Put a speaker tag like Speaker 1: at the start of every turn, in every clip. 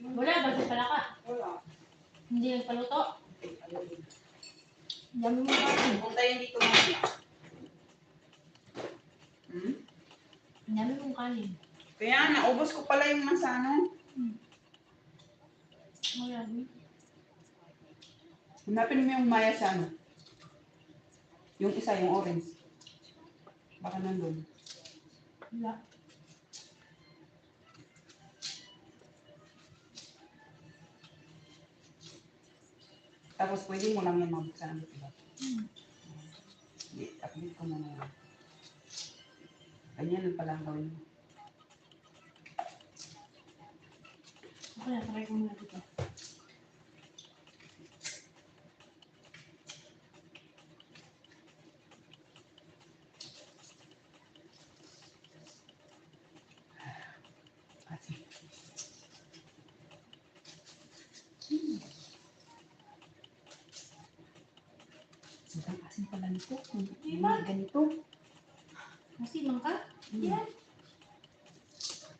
Speaker 1: Wala, basta pala ka.
Speaker 2: Wala.
Speaker 1: Hindi nagpaluto. Dami mo kanin.
Speaker 2: Kung tayo dito mamaya.
Speaker 1: Dami mong kanin.
Speaker 2: Kaya naubos ko pala yung masano.
Speaker 1: Marami.
Speaker 2: Hanapin mo yung maya sa ano. Yung isa, yung orange. Baka nandun.
Speaker 1: Wala.
Speaker 2: Tapos pwede mo lang yan mabuksan. Hindi, update ko muna yan. Ganyan lang pala ang gawin mo.
Speaker 1: Ako na, try ko muna dito.
Speaker 2: Kasi. Sobrang asin pala nito. Hindi ganito.
Speaker 1: Kasi man ka? Yan.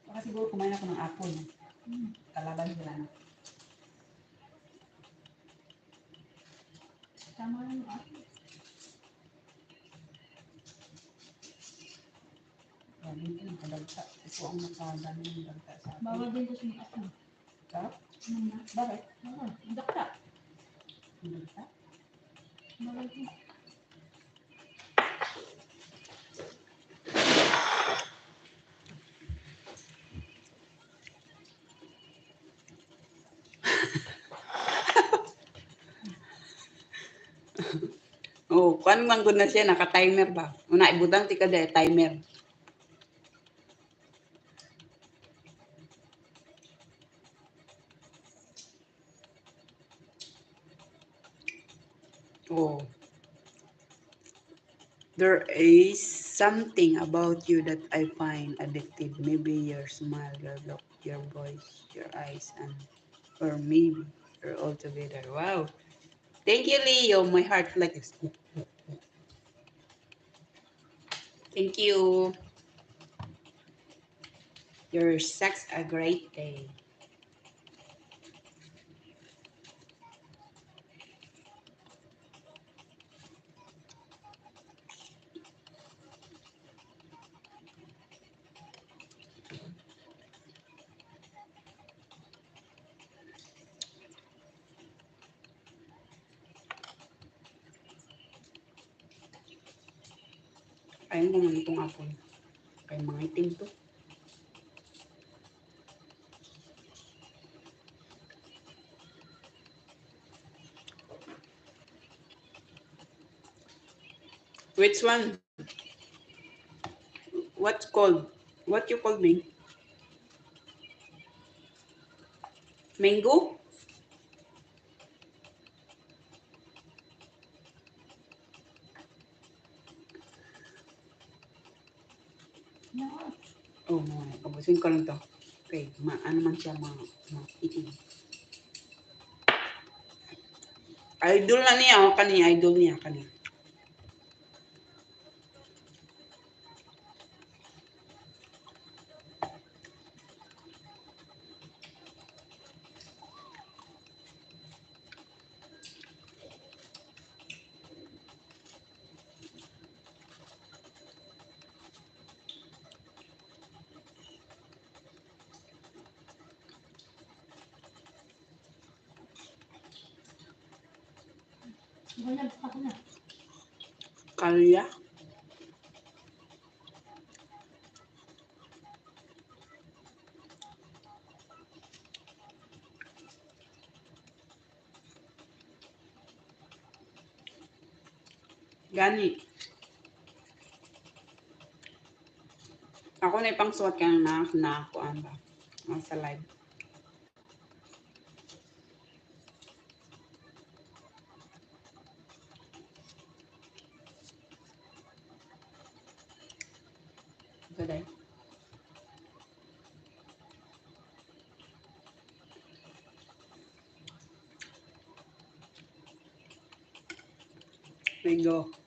Speaker 2: Baka siguro kumain ako ng apple. Kalaban nila.
Speaker 1: Tama lang ako.
Speaker 2: Yan, hindi ko nakadagta. Ito ang nakadami ng dagta sa akin.
Speaker 1: Bawal din ko sa mga asin.
Speaker 2: Ha?
Speaker 1: Ano?
Speaker 2: Bakit?
Speaker 1: Bawal. Dakta.
Speaker 2: Ang dagta?
Speaker 1: Bawal din.
Speaker 2: Oo, kuan man gud na siya, naka-timer ba? Una ibutang ti kada timer. Oh. There is something about you that I find addictive. Maybe your smile, your look, your voice, your eyes, and or maybe you're all together. Wow. Thank you, Leo. My heart like this. Thank you. Your sex a great day. Ayun ko man itong apple. Kay mga itim to. Which one? What's called? What you called me? Mango?
Speaker 1: No.
Speaker 2: Oh, no. Pabusin ko lang to. Okay. Ano man siya itim. Idol na niya. O, kani. Idol niya. Kani.
Speaker 1: Ako na, ako na.
Speaker 2: Kalya. Gani. Ako na ipang suot ka na kuan ba? Sa live. Ito dahil. Mango.